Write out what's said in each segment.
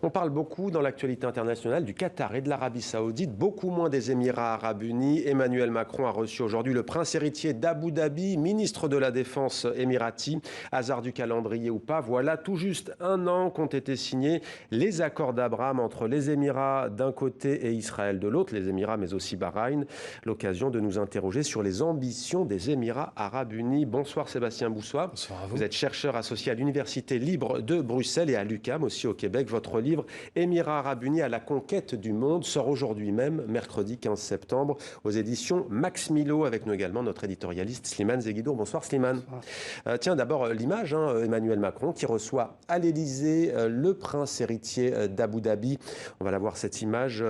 On parle beaucoup dans l'actualité internationale du Qatar et de l'Arabie Saoudite, beaucoup moins des Émirats Arabes Unis. Emmanuel Macron a reçu aujourd'hui le prince héritier d'Abu Dhabi, ministre de la Défense émirati. Hasard du calendrier ou pas, voilà tout juste un an qu'ont été signés les accords d'Abraham entre les Émirats d'un côté et Israël de l'autre, les Émirats mais aussi Bahreïn. L'occasion de nous interroger sur les ambitions des Émirats Arabes Unis. Bonsoir Sébastien Boussois. Bonsoir à vous. Vous êtes chercheur associé à l'Université libre de Bruxelles et à l'UQAM aussi au Québec. Votre livre Émirats Arabes Unis à la conquête du monde sort aujourd'hui même, mercredi 15 septembre, aux éditions Max Milo, avec nous également notre éditorialiste Slimane Zeguidour. Bonsoir Slimane. Tiens, d'abord l'image, Emmanuel Macron qui reçoit à l'Élysée le prince héritier d'Abu Dhabi. On va la voir cette image.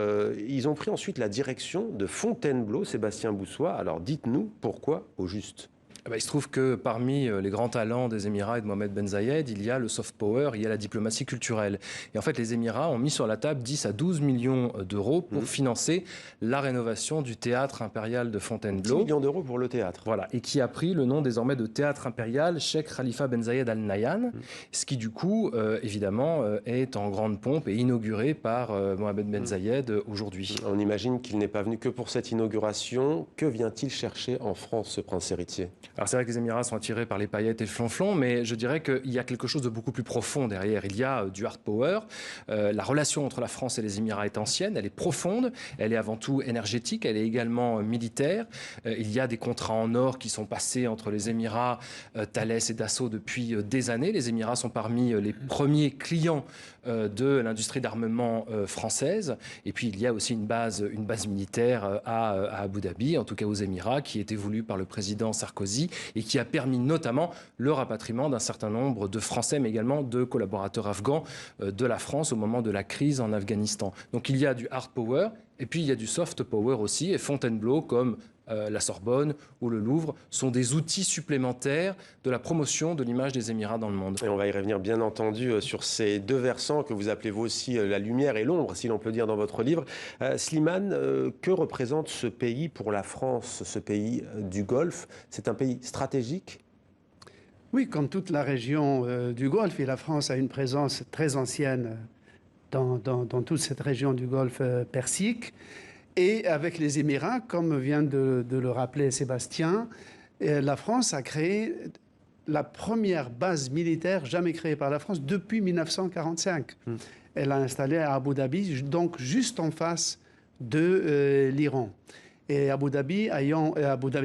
Ils ont pris ensuite la direction de Fontainebleau, Sébastien Boussois. Alors dites-nous pourquoi au juste. Il se trouve que parmi les grands talents des Émirats et de Mohamed Ben Zayed, il y a le soft power, il y a la diplomatie culturelle. Et en fait, les Émirats ont mis sur la table 10 à 12 millions d'euros pour financer la rénovation du théâtre impérial de Fontainebleau. 10 millions d'euros pour le théâtre. Voilà, et qui a pris le nom désormais de théâtre impérial Cheikh Khalifa Ben Zayed Al Nahyan, ce qui du coup, évidemment, est en grande pompe et inauguré par Mohamed Ben Zayed aujourd'hui. On imagine qu'il n'est pas venu que pour cette inauguration. Que vient-il chercher en France, ce prince héritier ? Alors c'est vrai que les Émirats sont attirés par les paillettes et le flonflon, mais je dirais qu'il y a quelque chose de beaucoup plus profond derrière. Il y a du hard power. La relation entre la France et les Émirats est ancienne, elle est profonde, elle est avant tout énergétique, elle est également militaire. Il y a des contrats en or qui sont passés entre les Émirats, Thales et Dassault depuis des années. Les Émirats sont parmi les premiers clients de l'industrie d'armement française. Et puis il y a aussi une base militaire à Abu Dhabi, en tout cas aux Émirats, qui était voulue par le président Sarkozy et qui a permis notamment le rapatriement d'un certain nombre de Français, mais également de collaborateurs afghans de la France au moment de la crise en Afghanistan. Donc il y a du hard power et puis il y a du soft power aussi. Et Fontainebleau, comme la Sorbonne ou le Louvre, sont des outils supplémentaires de la promotion de l'image des Émirats dans le monde. Et on va y revenir bien entendu sur ces deux versants que vous appelez vous aussi la lumière et l'ombre, si l'on peut dire dans votre livre. Slimane, que représente ce pays pour la France, ce pays du Golfe? C'est un pays stratégique? Oui, comme toute la région du Golfe, et la France a une présence très ancienne dans toute cette région du Golfe Persique. Et avec les Émirats, comme vient de le rappeler Sébastien, la France a créé la première base militaire jamais créée par la France depuis 1945. Elle l'a installée à Abu Dhabi, donc juste en face de l'Iran. Et Abu Dhabi,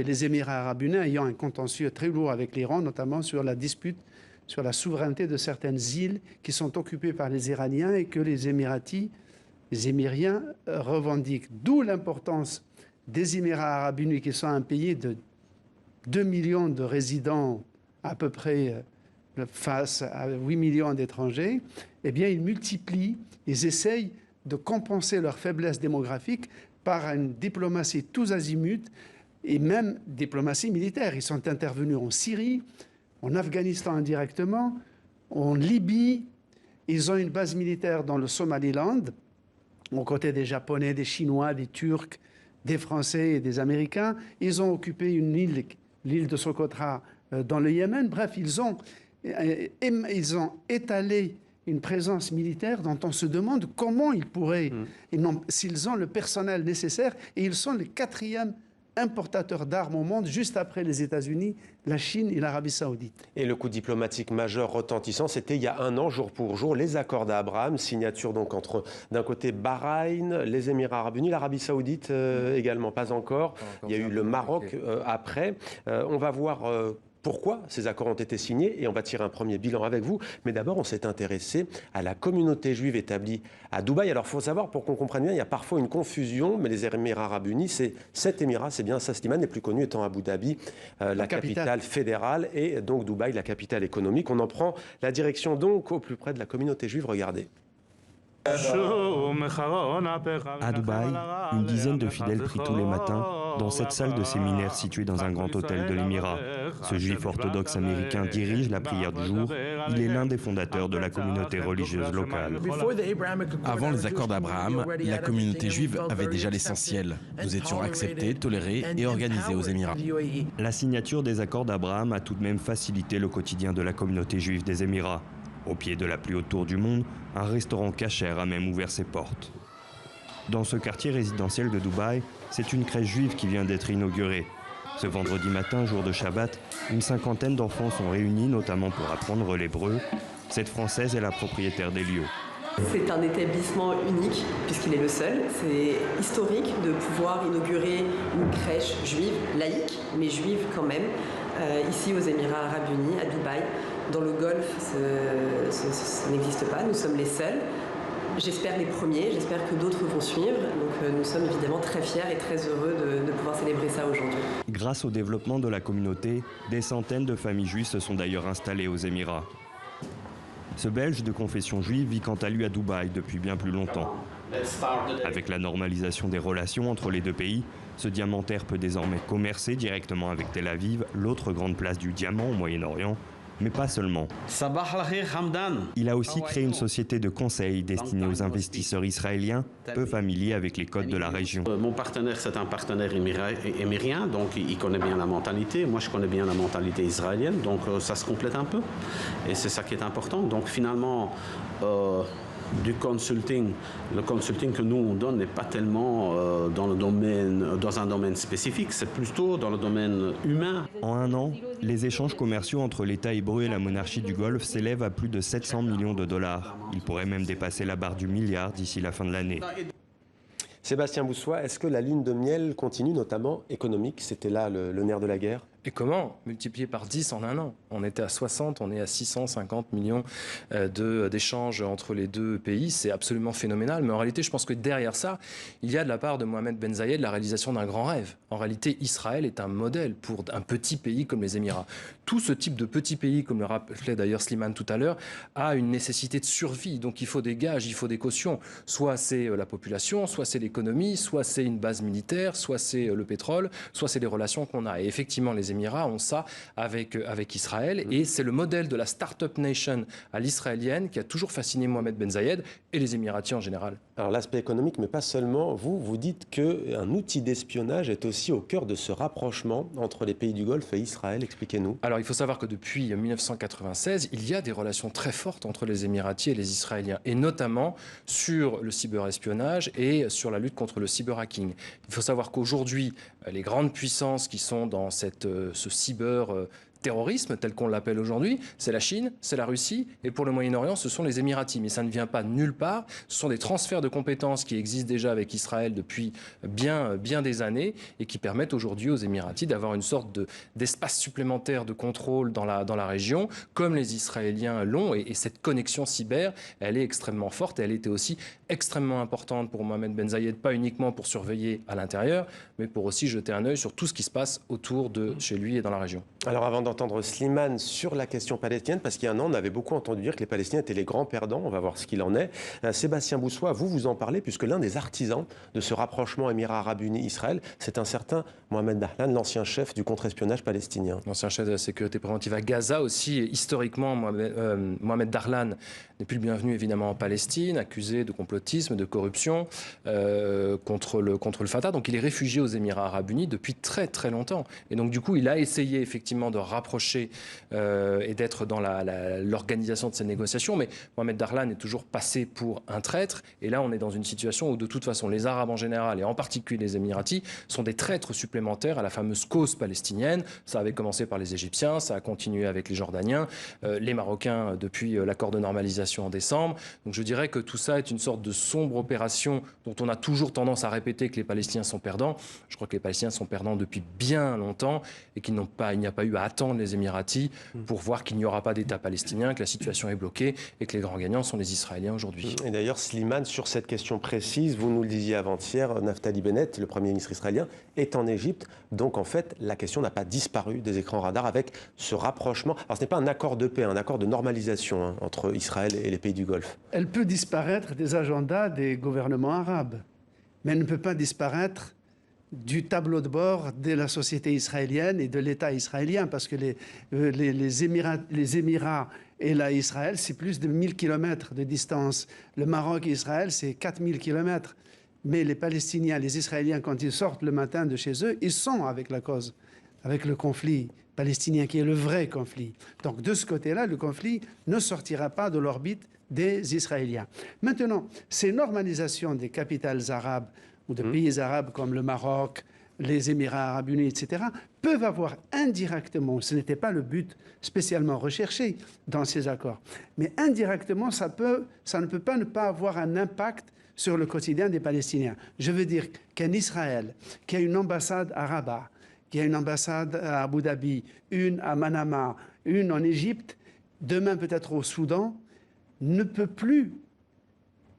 les Émirats Arabes Unis ayant un contentieux très lourd avec l'Iran, notamment sur la dispute sur la souveraineté de certaines îles qui sont occupées par les Iraniens et que les Émiriens revendiquent. D'où l'importance des Émirats Arabes Unis, qui sont un pays de 2 millions de résidents à peu près face à 8 millions d'étrangers. Eh bien, ils multiplient, ils essayent de compenser leur faiblesse démographique par une diplomatie tous azimuts et même diplomatie militaire. Ils sont intervenus en Syrie, en Afghanistan indirectement, en Libye. Ils ont une base militaire dans le Somaliland, aux côtés des Japonais, des Chinois, des Turcs, des Français et des Américains. Ils ont occupé une île, l'île de Socotra, dans le Yémen. Bref, ils ont étalé une présence militaire dont on se demande comment ils pourraient, s'ils ont le personnel nécessaire, et ils sont le 4e importateur d'armes au monde, juste après les États-Unis, la Chine et l'Arabie Saoudite. Et le coup diplomatique majeur retentissant, c'était il y a un an, jour pour jour, les accords d'Abraham, signature donc entre, d'un côté, Bahreïn, les Émirats Arabes Unis, l'Arabie Saoudite également, pas encore. Il y a eu le Maroc après. On va voir pourquoi ces accords ont été signés et on va tirer un premier bilan avec vous. Mais d'abord, on s'est intéressé à la communauté juive établie à Dubaï. Alors, il faut savoir, pour qu'on comprenne bien, il y a parfois une confusion, mais les Émirats Arabes Unis, c'est 7 Émirats, c'est bien ça, Slimane, les plus connus étant Abu Dhabi, la capitale fédérale, et donc Dubaï, la capitale économique. On en prend la direction donc au plus près de la communauté juive. Regardez. À Dubaï, une dizaine de fidèles prient tous les matins dans cette salle de séminaire située dans un grand hôtel de l'Émirat. Ce juif orthodoxe américain dirige la prière du jour. Il est l'un des fondateurs de la communauté religieuse locale. Avant les accords d'Abraham, la communauté juive avait déjà l'essentiel. Nous étions acceptés, tolérés et organisés aux Émirats. La signature des accords d'Abraham a tout de même facilité le quotidien de la communauté juive des Émirats. Au pied de la plus haute tour du monde, un restaurant kasher a même ouvert ses portes. Dans ce quartier résidentiel de Dubaï, c'est une crèche juive qui vient d'être inaugurée. Ce vendredi matin, jour de Shabbat, une cinquantaine d'enfants sont réunis, notamment pour apprendre l'hébreu. Cette Française est la propriétaire des lieux. C'est un établissement unique puisqu'il est le seul. C'est historique de pouvoir inaugurer une crèche juive, laïque, mais juive quand même, ici aux Émirats Arabes Unis, à Dubaï. Dans le Golfe, ça n'existe pas, nous sommes les seuls. J'espère les premiers, j'espère que d'autres vont suivre. Donc nous sommes évidemment très fiers et très heureux de pouvoir célébrer ça aujourd'hui. Grâce au développement de la communauté, des centaines de familles juives se sont d'ailleurs installées aux Émirats. Ce Belge de confession juive vit quant à lui à Dubaï depuis bien plus longtemps. Avec la normalisation des relations entre les deux pays, ce diamantaire peut désormais commercer directement avec Tel Aviv, l'autre grande place du diamant au Moyen-Orient, mais pas seulement. Il a aussi créé une société de conseil destinée aux investisseurs israéliens peu familiers avec les codes de la région. Mon partenaire, c'est un partenaire émirien, donc il connaît bien la mentalité. Moi, je connais bien la mentalité israélienne, donc ça se complète un peu. Et c'est ça qui est important. Donc finalement, du consulting, le consulting que nous on donne n'est pas tellement dans un domaine spécifique, c'est plutôt dans le domaine humain. En un an, les échanges commerciaux entre l'État hébreu et la monarchie du Golfe s'élèvent à plus de 700 millions de dollars. Ils pourraient même dépasser la barre du milliard d'ici la fin de l'année. Sébastien Boussois, est-ce que la lune de miel continue, notamment économique? C'était là le nerf de la guerre. Et comment? Multiplié par 10 en un an. On était à 60, on est à 650 millions d'échanges entre les deux pays. C'est absolument phénoménal. Mais en réalité, je pense que derrière ça, il y a de la part de Mohamed Ben Zayed la réalisation d'un grand rêve. En réalité, Israël est un modèle pour un petit pays comme les Émirats. Tout ce type de petit pays, comme le rappelait d'ailleurs Slimane tout à l'heure, a une nécessité de survie. Donc il faut des gages, il faut des cautions. Soit c'est la population, soit c'est l'économie, soit c'est une base militaire, soit c'est le pétrole, soit c'est les relations qu'on a. Et effectivement, les Émirats ont ça avec Israël. Et c'est le modèle de la start-up nation à l'israélienne qui a toujours fasciné Mohamed Ben Zayed et les Émiratis en général. Alors l'aspect économique, mais pas seulement. Vous dites qu'un outil d'espionnage est aussi au cœur de ce rapprochement entre les pays du Golfe et Israël. Expliquez-nous. Alors il faut savoir que depuis 1996, il y a des relations très fortes entre les Émiratis et les Israéliens, et notamment sur le cyberespionnage et sur la lutte contre le cyberhacking. Il faut savoir qu'aujourd'hui, les grandes puissances qui sont dans ce cyber-terrorisme, tel qu'on l'appelle aujourd'hui, c'est la Chine, c'est la Russie, et pour le Moyen-Orient, ce sont les Émiratis. Mais ça ne vient pas de nulle part. Ce sont des transferts de compétences qui existent déjà avec Israël depuis bien des années et qui permettent aujourd'hui aux Émiratis d'avoir une sorte d'espace supplémentaire de contrôle dans la région, comme les Israéliens l'ont. Et cette connexion cyber, elle est extrêmement forte. Et elle était aussi extrêmement importante pour Mohamed Ben Zayed, pas uniquement pour surveiller à l'intérieur, mais pour aussi jeter un œil sur tout ce qui se passe autour de chez lui et dans la région. Alors avant d'entendre Slimane sur la question palestinienne, parce qu'il y a un an, on avait beaucoup entendu dire que les Palestiniens étaient les grands perdants, on va voir ce qu'il en est. Sébastien Boussois, vous en parlez, puisque l'un des artisans de ce rapprochement Émirats Arabes Unis-Israël, c'est un certain Mohamed Dahlan, l'ancien chef du contre-espionnage palestinien. L'ancien chef de la sécurité préventive à Gaza aussi. Historiquement, Mohamed Dahlan n'est plus le bienvenu évidemment en Palestine, accusé de complotisme, de corruption contre le Fatah. Donc il est réfugié aux Émirats Arabes Unis depuis très très longtemps. Et donc du coup, il a essayé effectivement de rapprocher et d'être dans l'organisation de ces négociations. Mais Mohamed Dahlan est toujours passé pour un traître. Et là, on est dans une situation où de toute façon, les Arabes en général et en particulier les Émiratis sont des traîtres supplémentaires à la fameuse cause palestinienne. Ça avait commencé par les Égyptiens, ça a continué avec les Jordaniens, les Marocains depuis l'accord de normalisation en décembre. Donc je dirais que tout ça est une sorte de sombre opération dont on a toujours tendance à répéter que les Palestiniens sont perdants. Je crois que les Palestiniens sont perdants depuis bien longtemps et qu'il n'y a pas eu à attendre les Émiratis pour voir qu'il n'y aura pas d'État palestinien, que la situation est bloquée et que les grands gagnants sont les Israéliens aujourd'hui. Et d'ailleurs, Slimane, sur cette question précise, vous nous le disiez avant-hier, Naftali Bennett, le Premier ministre israélien, est en Égypte. Donc en fait, la question n'a pas disparu des écrans radars avec ce rapprochement. Alors ce n'est pas un accord de paix, un accord de normalisation entre Israël et les pays du Golfe. Elle peut disparaître des agendas des gouvernements arabes, mais elle ne peut pas disparaître du tableau de bord de la société israélienne et de l'État israélien, parce que les Émirats et Israël, c'est plus de 1000 km de distance. Le Maroc et Israël, c'est 4000 km. Mais les Palestiniens, les Israéliens, quand ils sortent le matin de chez eux, ils sont avec la cause avec le conflit palestinien, qui est le vrai conflit. Donc de ce côté-là, le conflit ne sortira pas de l'orbite des Israéliens. Maintenant, ces normalisations des capitales arabes ou de pays arabes comme le Maroc, les Émirats arabes unis, etc., peuvent avoir indirectement, ce n'était pas le but spécialement recherché dans ces accords, mais indirectement, ça ne peut pas ne pas avoir un impact sur le quotidien des Palestiniens. Je veux dire qu'un Israël qui a une ambassade à Rabat, qui a une ambassade à Abu Dhabi, une à Manama, une en Égypte, demain peut-être au Soudan, ne peut plus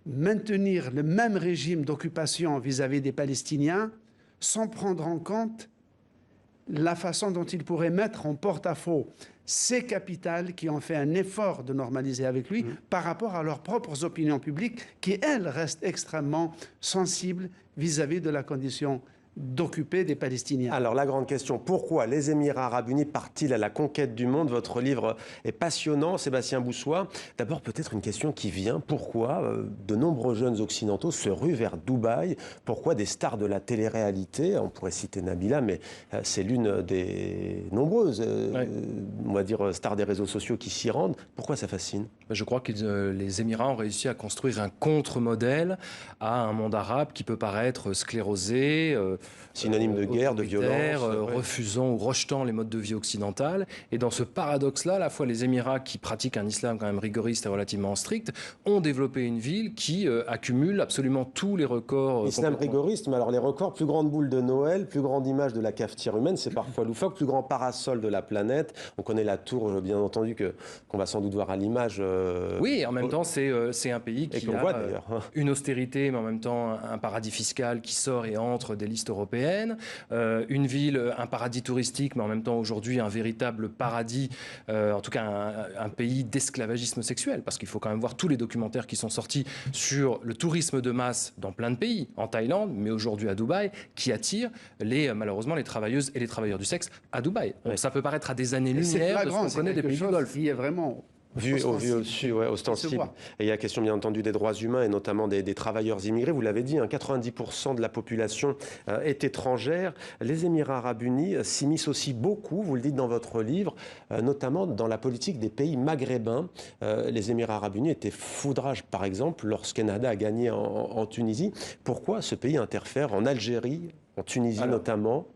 maintenir le même régime d'occupation vis-à-vis des Palestiniens sans prendre en compte la façon dont il pourrait mettre en porte-à-faux ces capitales qui ont fait un effort de normaliser avec lui par rapport à leurs propres opinions publiques qui, elles, restent extrêmement sensibles vis-à-vis de la condition d'occuper des Palestiniens. Alors la grande question, pourquoi les Émirats arabes unis partent-ils à la conquête du monde? Votre livre est passionnant, Sébastien Boussois. D'abord peut-être une question qui vient, pourquoi de nombreux jeunes occidentaux se ruent vers Dubaï? Pourquoi des stars de la télé-réalité, on pourrait citer Nabila, mais c'est l'une des nombreuses, on va dire, stars des réseaux sociaux qui s'y rendent. Pourquoi ça fascine? Je crois que les Émirats ont réussi à construire un contre-modèle à un monde arabe qui peut paraître sclérosé, synonyme de guerre, de violence, refusant ou rejetant les modes de vie occidentales. Et dans ce paradoxe-là, à la fois les Émirats, qui pratiquent un islam quand même rigoriste et relativement strict, ont développé une ville qui accumule absolument tous les records. Islam rigoriste, mais alors les records, plus grande boule de Noël, plus grande image de la cafetière humaine, c'est parfois loufoque, plus grand parasol de la planète. On connaît la tour, bien entendu, qu'on va sans doute voir à l'image. Oui, en même temps, c'est un pays qui a une austérité, mais en même temps un paradis fiscal qui sort et entre des listes européennes, une ville, un paradis touristique, mais en même temps aujourd'hui un véritable paradis, en tout cas un pays d'esclavagisme sexuel, parce qu'il faut quand même voir tous les documentaires qui sont sortis sur le tourisme de masse dans plein de pays, en Thaïlande, mais aujourd'hui à Dubaï, qui attire malheureusement les travailleuses et les travailleurs du sexe à Dubaï. Donc ça peut paraître à des années-lumière de ce qu'on connaît des pays du Golfe. Qui est vraiment vu au-dessus, ostensible. Et il y a question bien entendu des droits humains et notamment des travailleurs immigrés. Vous l'avez dit, 90% de la population est étrangère. Les Émirats arabes unis s'immiscent aussi beaucoup, vous le dites dans votre livre, notamment dans la politique des pays maghrébins. Les Émirats arabes unis étaient foudrage, par exemple, lorsqu'Ennahda a gagné en Tunisie. Pourquoi ce pays interfère en Algérie, en Tunisie notamment?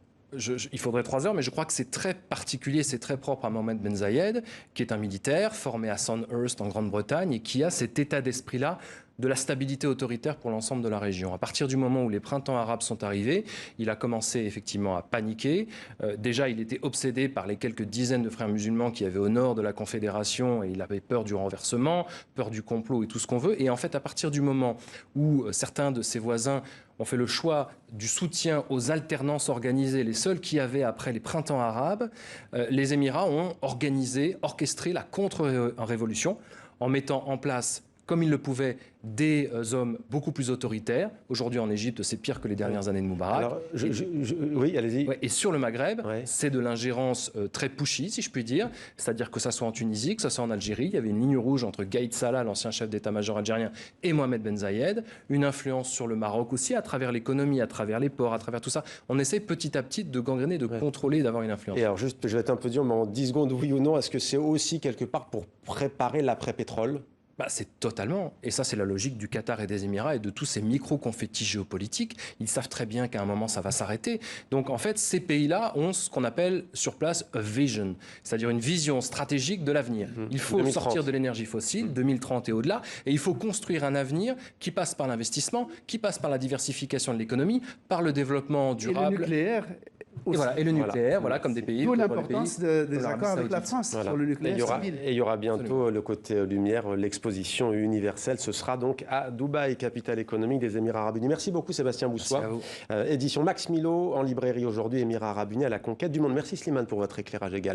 Il faudrait 3 heures, mais je crois que c'est très particulier, c'est très propre à Mohamed Ben Zayed, qui est un militaire formé à Sandhurst en Grande-Bretagne et qui a cet état d'esprit-là de la stabilité autoritaire pour l'ensemble de la région. À partir du moment où les printemps arabes sont arrivés, il a commencé effectivement à paniquer. Déjà, il était obsédé par les quelques dizaines de frères musulmans qui avaient au nord de la Confédération et il avait peur du renversement, peur du complot et tout ce qu'on veut. Et en fait, à partir du moment où certains de ses voisins ont fait le choix du soutien aux alternances organisées, les seuls qui avaient après les printemps arabes, les Émirats ont orchestré la contre-révolution en mettant en place, comme ils le pouvaient, des hommes beaucoup plus autoritaires. Aujourd'hui, en Égypte, c'est pire que les dernières années de Moubarak. Alors, oui, allez-y. Et sur le Maghreb, c'est de l'ingérence très pushy, si je puis dire. C'est-à-dire que ça soit en Tunisie, que ça soit en Algérie. Il y avait une ligne rouge entre Gaïd Salah, l'ancien chef d'état-major algérien, et Mohamed Ben Zayed. Une influence sur le Maroc aussi, à travers l'économie, à travers les ports, à travers tout ça. On essaie petit à petit de gangréner, de contrôler, d'avoir une influence. Et alors, juste, je vais être un peu dur, mais en 10 secondes, oui ou non, est-ce que c'est aussi quelque part pour préparer l'après-pétrole ? C'est totalement. Et ça, c'est la logique du Qatar et des Émirats et de tous ces micro-confettis géopolitiques. Ils savent très bien qu'à un moment, ça va s'arrêter. Donc, en fait, ces pays-là ont ce qu'on appelle sur place a vision, c'est-à-dire une vision stratégique de l'avenir. Il faut 2030. sortir de l'énergie fossile, 2030 et au-delà, et il faut construire un avenir qui passe par l'investissement, qui passe par la diversification de l'économie, par le développement durable. Et le nucléaire. Et le nucléaire, comme des pays. D'où l'importance des accords avec la France sur le nucléaire civil. Et il y aura bientôt le côté lumière, l'exposition universelle. Ce sera donc à Dubaï, capitale économique des Émirats arabes unis. Merci beaucoup Sébastien Boussois. Édition Max Milo en librairie aujourd'hui, Émirats arabes unis à la conquête du monde. Merci Slimane pour votre éclairage également.